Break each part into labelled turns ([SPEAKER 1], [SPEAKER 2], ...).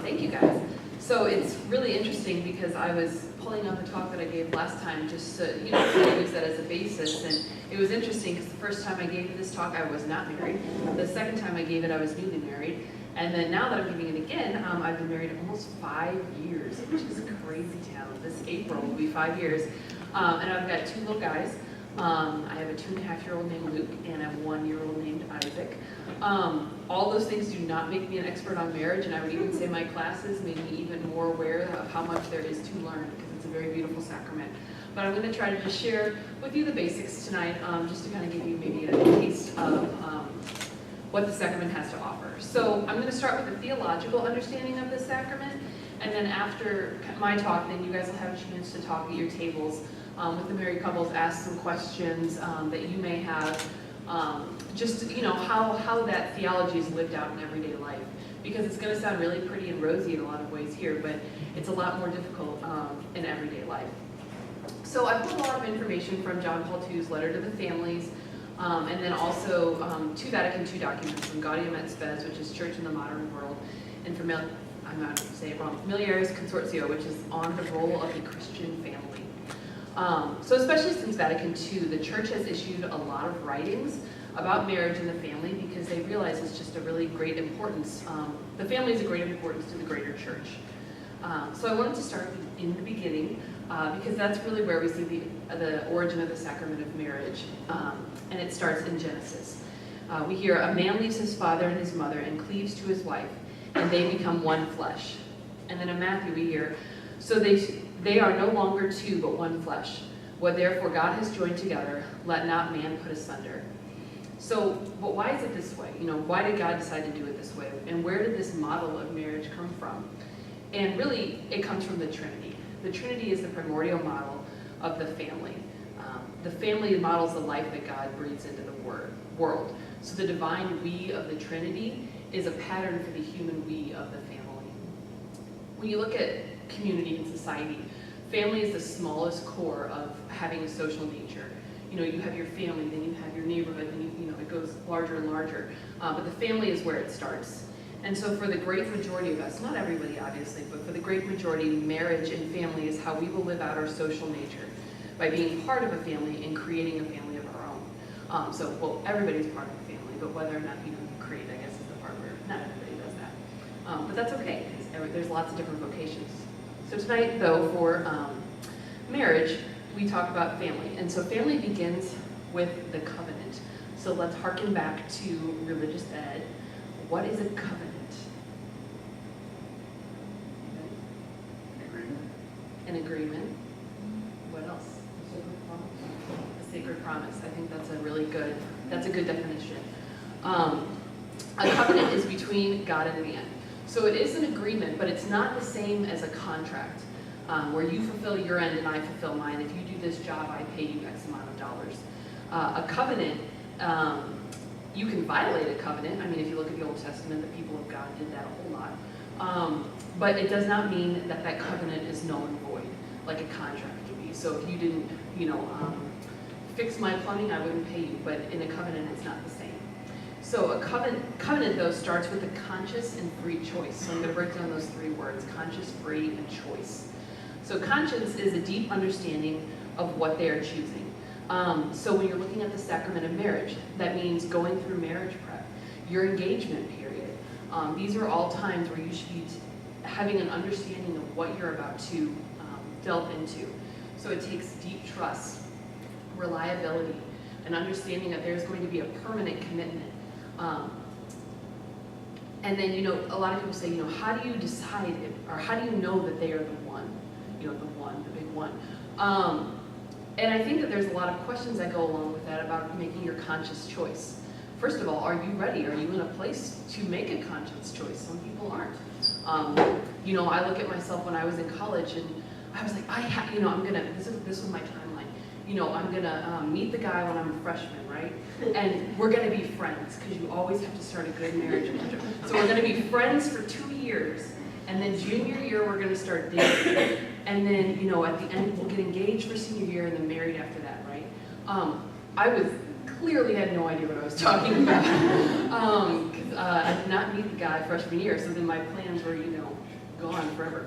[SPEAKER 1] Thank you guys. So it's really interesting because I was pulling up the talk that I gave last time just to, to use that as a basis. And it was interesting because the first time I gave this talk, I was not married. The second time I gave it, I was newly married. And then now that I'm giving it again, I've been married almost 5 years, which is a crazy town. This April will be 5 years. And I've got 2 little guys. I have a 2.5-year-old named Luke and a 1-year-old named Isaac. All those things do not make me an expert on marriage, and I would even say my classes made me even more aware of how much there is to learn, because it's a very beautiful sacrament. But I'm going to try to just share with you the basics tonight, just to kind of give you maybe a taste of what the sacrament has to offer. So I'm going to start with the theological understanding of the sacrament, and then after my talk, then you guys will have a chance to talk at your tables with the married couples, ask some questions that you may have, just how that theology is lived out in everyday life. Because it's going to sound really pretty and rosy in a lot of ways here, but it's a lot more difficult in everyday life. So I put a lot of information from John Paul II's letter to the families, and then also 2 Vatican II documents from Gaudium et Spes, which is Church in the Modern World, and I'm not going to say it wrong, Familiaris Consortio, which is on the role of the Christian family. So especially since Vatican II, the Church has issued a lot of writings about marriage and the family because they realize it's just a really great importance. The family is a great importance to the greater Church. So I wanted to start in the beginning because that's really where we see the origin of the sacrament of marriage, and it starts in Genesis. We hear, a man leaves his father and his mother and cleaves to his wife, and they become one flesh. And then in Matthew we hear, so they are no longer 2 but one flesh. What therefore God has joined together, let not man put asunder. So, but why is it this way? Why did God decide to do it this way? And where did this model of marriage come from? And really, it comes from the Trinity. The Trinity is the primordial model of the family. The family models the life that God breathes into the world. So the divine we of the Trinity is a pattern for the human we of the family. When you look at community and society, family is the smallest core of having a social nature. You have your family, then you have your neighborhood, then it goes larger and larger. But the family is where it starts. And so for the great majority of us, not everybody obviously, but for the great majority, marriage and family is how we will live out our social nature, by being part of a family and creating a family of our own. Everybody's part of a family, but whether or not you create, I guess, is the part where not everybody does that. But that's okay, because there's lots of different vocations. So tonight, though, for marriage, we talk about family. And so family begins with the covenant. So let's harken back to religious ed. What is a covenant? An agreement. What else? A sacred promise. I think that's a good definition. A covenant is between God and man. So it is an agreement, but it's not the same as a contract, where you fulfill your end and I fulfill mine. If you do this job, I pay you X amount of dollars. A covenant, you can violate a covenant. I mean, if you look at the Old Testament, the people of God did that a whole lot. But it does not mean that that covenant is null and void, like a contract would be. So if you didn't, fix my plumbing, I wouldn't pay you. But in a covenant, it's not the same. So a covenant, though, starts with a conscious and free choice. So I'm going to break down those 3 words, conscious, free, and choice. So conscience is a deep understanding of what they are choosing. So when you're looking at the sacrament of marriage, that means going through marriage prep, your engagement period. These are all times where you should be having an understanding of what you're about to delve into. So it takes deep trust, reliability, an understanding that there's going to be a permanent commitment. And then, a lot of people say, how do you decide it, or how do you know that they are the one? The big one. And I think that there's a lot of questions that go along with that about making your conscious choice. First of all, are you ready? Are you in a place to make a conscious choice? Some people aren't. I look at myself when I was in college, and I was like, this was my timeline. I'm gonna meet the guy when I'm a freshman, right? And we're gonna be friends, because you always have to start a good marriage. So we're gonna be friends for 2 years, and then junior year we're gonna start dating. And then, at the end, we'll get engaged for senior year and then married after that, right? I clearly had no idea what I was talking about. Because I did not meet the guy freshman year, so then my plans were, gone forever.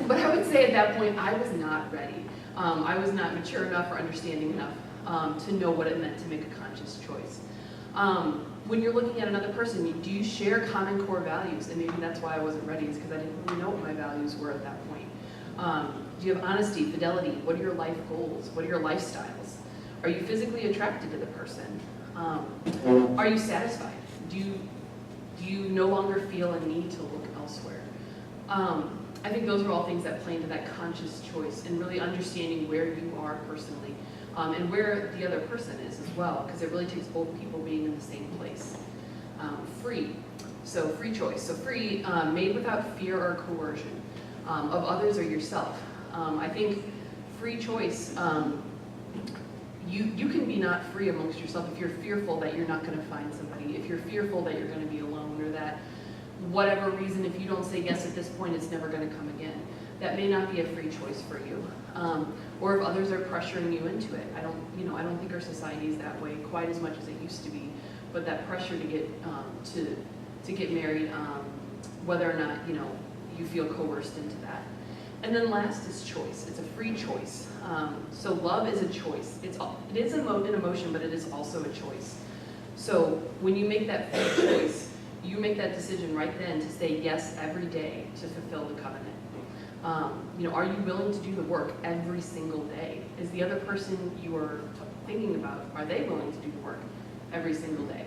[SPEAKER 1] But I would say at that point, I was not ready. I was not mature enough or understanding enough to know what it meant to make a conscious choice. When you're looking at another person, do you share common core values? And maybe that's why I wasn't ready, is because I didn't really know what my values were at that point. Do you have honesty, fidelity? What are your life goals? What are your lifestyles? Are you physically attracted to the person? Are you satisfied? Do you no longer feel a need to look elsewhere? I think those are all things that play into that conscious choice and really understanding where you are personally and where the other person is as well, because it really takes both people being in the same place. Free, so free choice. So free, made without fear or coercion of others or yourself. I think free choice, you can be not free amongst yourself if you're fearful that you're not going to find somebody, if you're fearful that you're going to be alone, or that whatever reason, if you don't say yes at this point, it's never going to come again. That may not be a free choice for you. Or if others are pressuring you into it. I don't think our society is that way quite as much as it used to be. But that pressure to get married, whether or not you feel coerced into that. And then last is choice. It's a free choice. So love is a choice. It is an emotion, but it is also a choice. So when you make that free choice, you make that decision right then to say yes every day to fulfill the covenant. Are you willing to do the work every single day? Is the other person you are thinking about, are they willing to do the work every single day?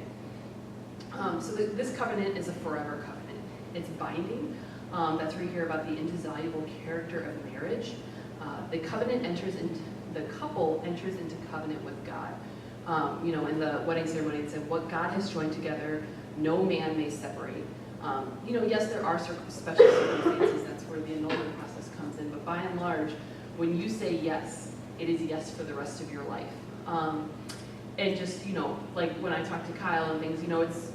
[SPEAKER 1] So this covenant is a forever covenant. It's binding. That's where you hear about the indissoluble character of marriage. The couple enters into covenant with God. In the wedding ceremony, it said, "What God has joined together, no man may separate." Yes, there are special circumstances. That's where the annulment process comes in. But by and large, when you say yes, it is yes for the rest of your life. And just, like when I talk to Kyle and things, it's,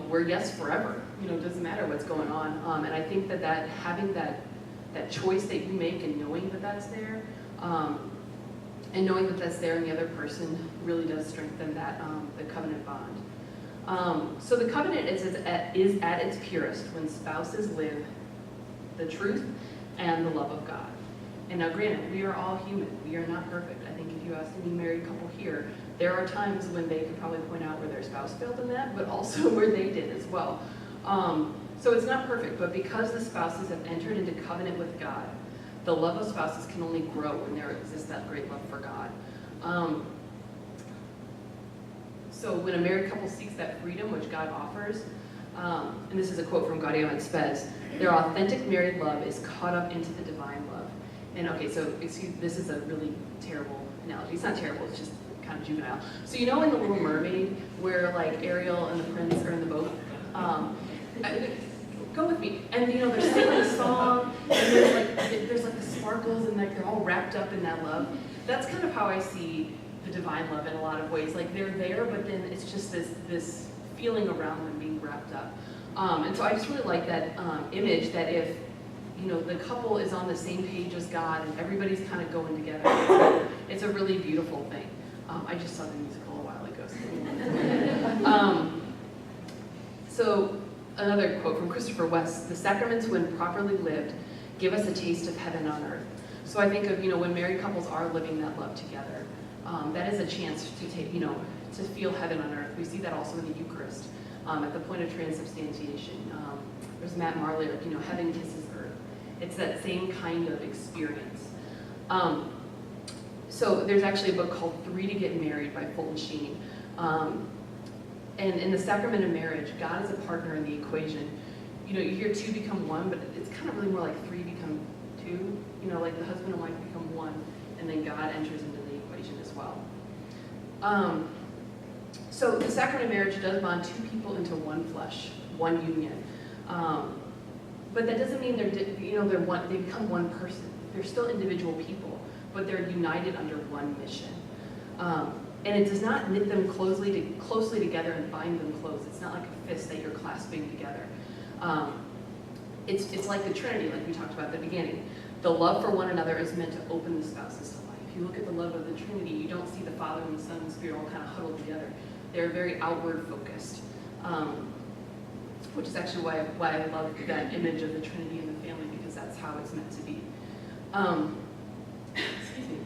[SPEAKER 1] we're yes forever. It doesn't matter what's going on. And I think that having that choice that you make and knowing that that's there, and knowing that that's there in the other person really does strengthen that the covenant bond. So the covenant is at its purest when spouses live the truth and the love of God. And now granted, we are all human. We are not perfect. I think if you ask any married couple here, there are times when they could probably point out where their spouse failed in that, but also where they did as well. So it's not perfect, but because the spouses have entered into covenant with God, the love of spouses can only grow when there exists that great love for God. So when a married couple seeks that freedom which God offers, and this is a quote from JoAnn Shull, their authentic married love is caught up into the divine love. And okay, so this is a really terrible analogy. It's not terrible, it's just kind of juvenile. So in The Little Mermaid, where like Ariel and the prince are in the boat, go with me. And they're singing a song, and there's like the sparkles, and like they're all wrapped up in that love. That's kind of how I see the divine love in a lot of ways. Like they're there, but then it's just this feeling around them being wrapped up. And so I just really like that image that if the couple is on the same page as God and everybody's kind of going together, it's a really beautiful thing. I just saw the musical a while ago. So another quote from Christopher West: "The sacraments, when properly lived, give us a taste of heaven on earth." So I think of when married couples are living that love together, that is a chance to take to feel heaven on earth. We see that also in the Eucharist at the point of transubstantiation. There's Matt Marley, heaven kisses earth. It's that same kind of experience. So there's actually a book called 3 to Get Married by Fulton Sheen. And in the sacrament of marriage, God is a partner in the equation. You hear 2 become 1, but it's kind of really more like 3 become 2. Like the husband and wife become 1, and then God enters into the equation as well. So the sacrament of marriage does bond 2 people into one flesh, one union. But that doesn't mean they're one. They become one person. They're still individual people, but they're united under one mission. And it does not knit them closely together and bind them close. It's not like a fist that you're clasping together. It's like the Trinity, like we talked about at the beginning. The love for one another is meant to open the spouses to life. If you look at the love of the Trinity, you don't see the Father and the Son and the Spirit all kind of huddled together. They're very outward focused. which is actually why I love that image of the Trinity in the family, because that's how it's meant to be. Excuse me.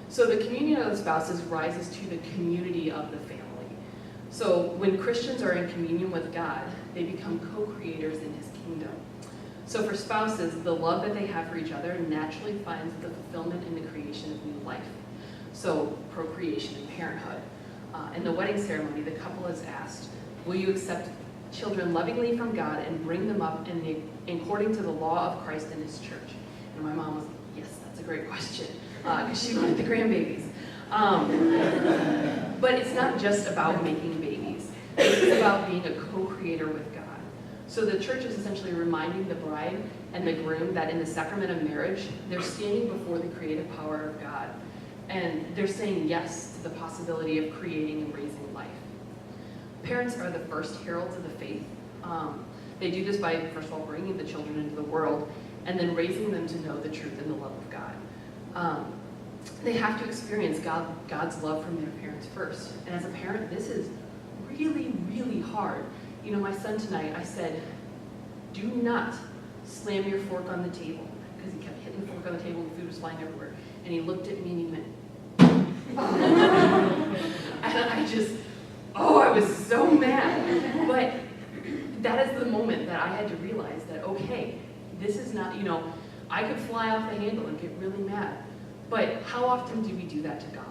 [SPEAKER 1] So the communion of the spouses rises to the community of the family. So when Christians are in communion with God, they become co-creators in his kingdom. So for spouses, the love that they have for each other naturally finds the fulfillment in the creation of new life. So procreation and parenthood. In the wedding ceremony, the couple is asked, will you accept children lovingly from God and bring them up according to the law of Christ and his church? And my mom was, yes, that's a great question, because she wanted the grandbabies. But it's not just about making babies. It's about being a co-creator with God. So the church is essentially reminding the bride and the groom that in the sacrament of marriage, they're standing before the creative power of God. And they're saying yes to the possibility of creating and raising life. Parents are the first heralds of the faith. They do this by, first of all, bringing the children into the world and then raising them to know the truth and the love of God. They have to experience God's love from their parents first. And as a parent, this is really, really hard. You know, my son tonight, I said, do not slam your fork on the table, because he kept hitting the fork on the table and food was flying everywhere. And he looked at me and he went, and I was so mad. But that is the moment that I had to realize that, okay, this is not, you know, I could fly off the handle and get really mad. But how often do we do that to God?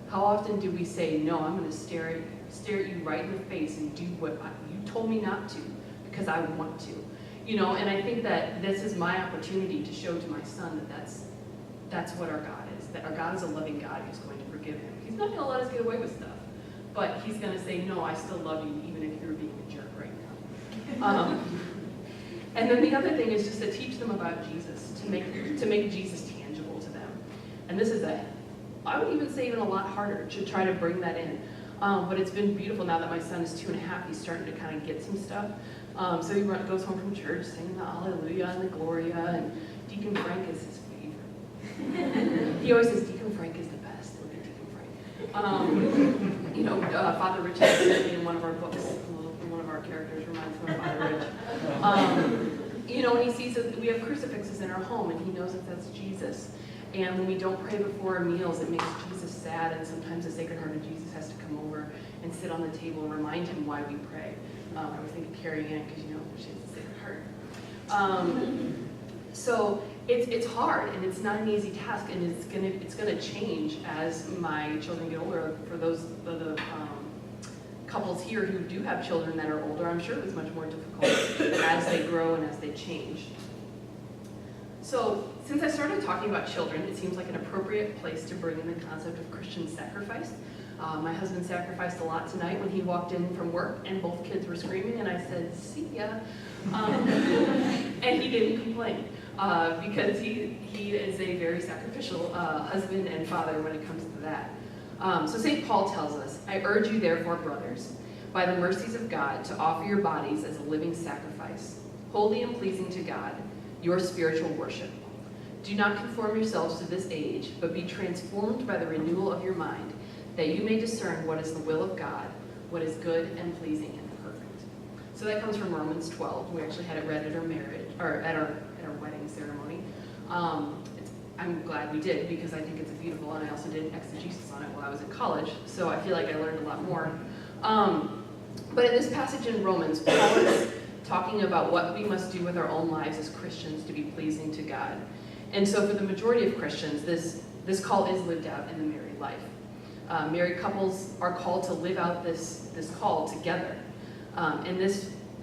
[SPEAKER 1] How often do we say, no, I'm going to stare at you right in the face and do what you told me not to because I want to? You know, and I think that this is my opportunity to show to my son that that's what our God is, that our God is a loving God who's going to forgive him. He's not going to let us get away with stuff, but he's going to say, no, I still love you even if you're being a jerk right now. And then the other thing is just to teach them about Jesus, to make Jesus tangible to them. And this is I would even say even a lot harder to try to bring that in. But it's been beautiful now that my son is 2.5, he's starting to kind of get some stuff. So he goes home from church singing the Alleluia and the Gloria, and Deacon Frank is his favorite. He always says Deacon Frank is the best. Look at Deacon Frank. You know, Father Rich has it in one of our books. One of our characters reminds him of Father Rich. You know, and he sees that we have crucifixes in our home, and he knows that that's Jesus. And when we don't pray before our meals, it makes Jesus sad, and sometimes the Sacred Heart of Jesus has to come over and sit on the table and remind him why we pray. I was thinking Carrie Ann, because you know she has the Sacred Heart. So it's hard, and it's not an easy task, and it's gonna change as my children get older. For those the couples here who do have children that are older, I'm sure it was much more difficult as they grow and as they change. So since I started talking about children, it seems like an appropriate place to bring in the concept of Christian sacrifice. My husband sacrificed a lot tonight when he walked in from work, and both kids were screaming, and I said, see ya. And he didn't complain, because he is a very sacrificial husband and father when it comes to that. So St. Paul tells us, I urge you therefore, brothers, by the mercies of God, to offer your bodies as a living sacrifice, holy and pleasing to God, your spiritual worship. Do not conform yourselves to this age, but be transformed by the renewal of your mind, that you may discern what is the will of God, what is good and pleasing and perfect. So that comes from Romans 12. We actually had it read at our marriage, or at our wedding ceremony. I'm glad we did, because I think it's beautiful, and I also did exegesis on it while I was in college, so I feel like I learned a lot more. But in this passage in Romans, Paul is talking about what we must do with our own lives as Christians to be pleasing to God. And so for the majority of Christians, this call is lived out in the married life. Married couples are called to live out this call together. And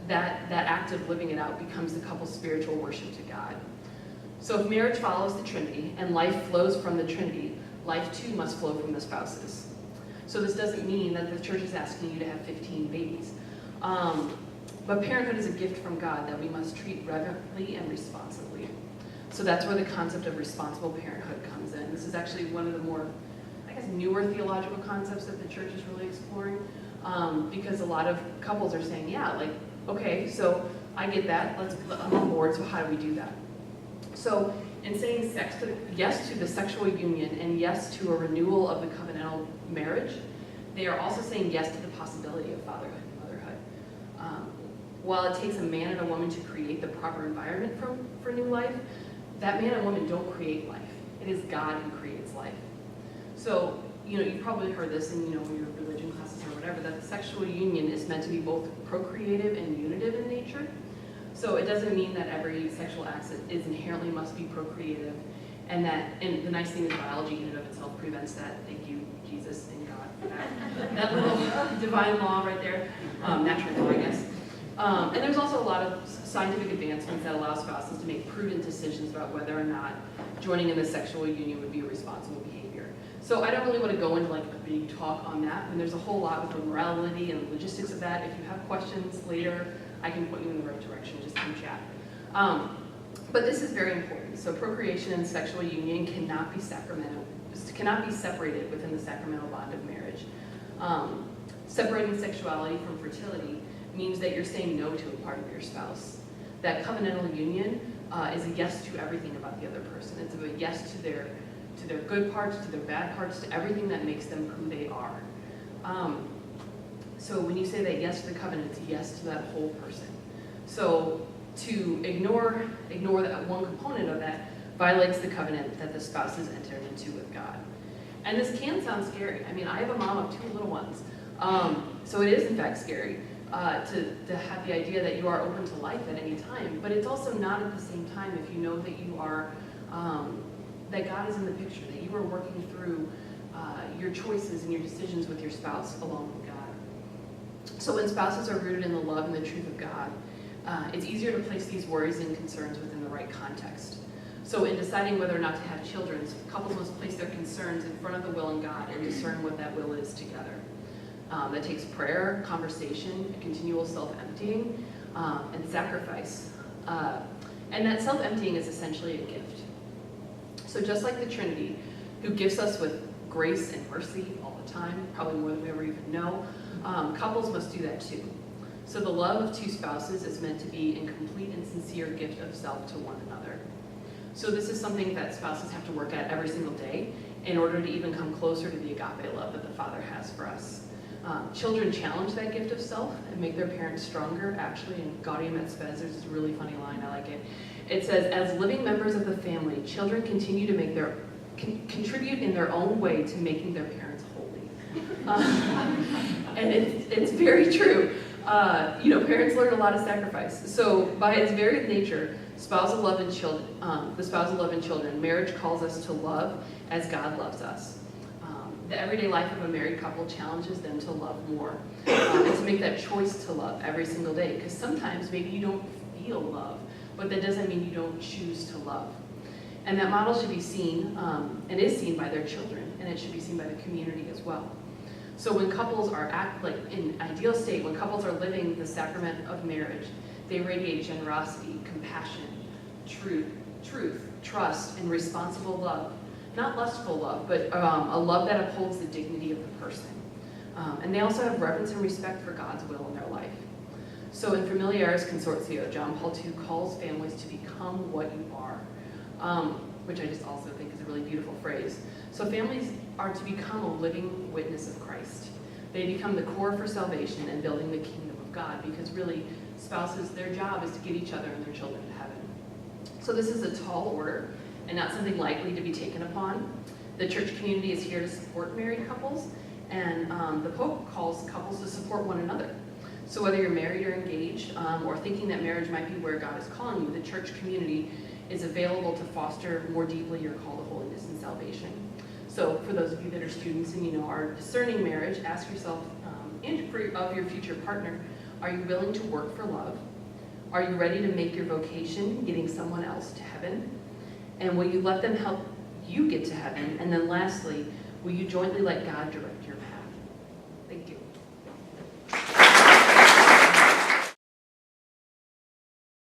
[SPEAKER 1] that act of living it out becomes the couple's spiritual worship to God. So if marriage follows the Trinity and life flows from the Trinity, life too must flow from the spouses. So this doesn't mean that the church is asking you to have 15 babies. But parenthood is a gift from God that we must treat reverently and responsibly. So that's where the concept of responsible parenthood comes in. This is actually one of the more, I guess, newer theological concepts that the church is really exploring, because a lot of couples are saying, yeah, like, okay, so I get that, I'm on board, so how do we do that? So in saying yes to the sexual union and yes to a renewal of the covenantal marriage, they are also saying yes to the possibility of fatherhood and motherhood. while it takes a man and a woman to create the proper environment for new life, that man and woman don't create life. It is God who creates life. So, you've probably heard this in, your religion classes or whatever, that the sexual union is meant to be both procreative and unitive in nature. So it doesn't mean that every sexual act is inherently must be procreative, and the nice thing is biology in and of itself prevents that. Thank you, Jesus and God, for that little divine law right there, natural law, I guess. And there's also a lot of scientific advancements that allow spouses to make prudent decisions about whether or not joining in the sexual union would be a responsible behavior. So I don't really want to go into like a big talk on that, and there's a whole lot with the morality and the logistics of that. If you have questions later, I can point you in the right direction, just come chat. But this is very important. So procreation and sexual union cannot be separated within the sacramental bond of marriage. Separating sexuality from fertility means that you're saying no to a part of your spouse. That covenantal union is a yes to everything about the other person. It's a yes to their good parts, to their bad parts, to everything that makes them who they are. So when you say that yes to the covenant, it's a yes to that whole person. So to ignore that one component of that violates the covenant that the spouse has entered into with God. And this can sound scary. I mean, I have a mom of 2 little ones. So it is in fact scary to have the idea that you are open to life at any time. But it's also not at the same time if you know that you are, that God is in the picture, that you are working through your choices and your decisions with your spouse along with God. So when spouses are rooted in the love and the truth of God, it's easier to place these worries and concerns within the right context. So in deciding whether or not to have children, couples must place their concerns in front of the will in God and discern what that will is together. That takes prayer, conversation, a continual self-emptying, and sacrifice. And that self-emptying is essentially a gift. So just like the Trinity, who gifts us with grace and mercy all the time, probably more than we ever even know, couples must do that too. So the love of 2 spouses is meant to be a complete and sincere gift of self to one another. So this is something that spouses have to work at every single day in order to even come closer to the agape love that the Father has for us. Children challenge that gift of self and make their parents stronger. Actually, in Gaudium et Spes, there's this really funny line, I like it. It says, as living members of the family, children continue to make contribute in their own way to making their parents holy. And it's very true. Parents learn a lot of sacrifice. So by its very nature, the spousal love in children, marriage calls us to love as God loves us. The everyday life of a married couple challenges them to love more and to make that choice to love every single day. Because sometimes maybe you don't feel love, but that doesn't mean you don't choose to love. And that model should be seen and is seen by their children, and it should be seen by the community as well. So when couples are in ideal state, when couples are living the sacrament of marriage, they radiate generosity, compassion, truth, trust, and responsible love. Not lustful love, but a love that upholds the dignity of the person. And they also have reverence and respect for God's will in their life. So in Familiaris Consortio, John Paul II calls families to become what you are, which I just also think is a really beautiful phrase. So families are to become a living witness of Christ. They become the core for salvation and building the kingdom of God, because really spouses, their job is to get each other and their children to heaven. So this is a tall order and not something lightly to be taken upon. The church community is here to support married couples, and the Pope calls couples to support one another. So whether you're married or engaged, or thinking that marriage might be where God is calling you, the church community is available to foster more deeply your call to holiness and salvation. So for those of you that are students and are discerning marriage, ask yourself, and of your future partner, are you willing to work for love? Are you ready to make your vocation getting someone else to heaven? And will you let them help you get to heaven? And then lastly, will you jointly let God direct your path? Thank you.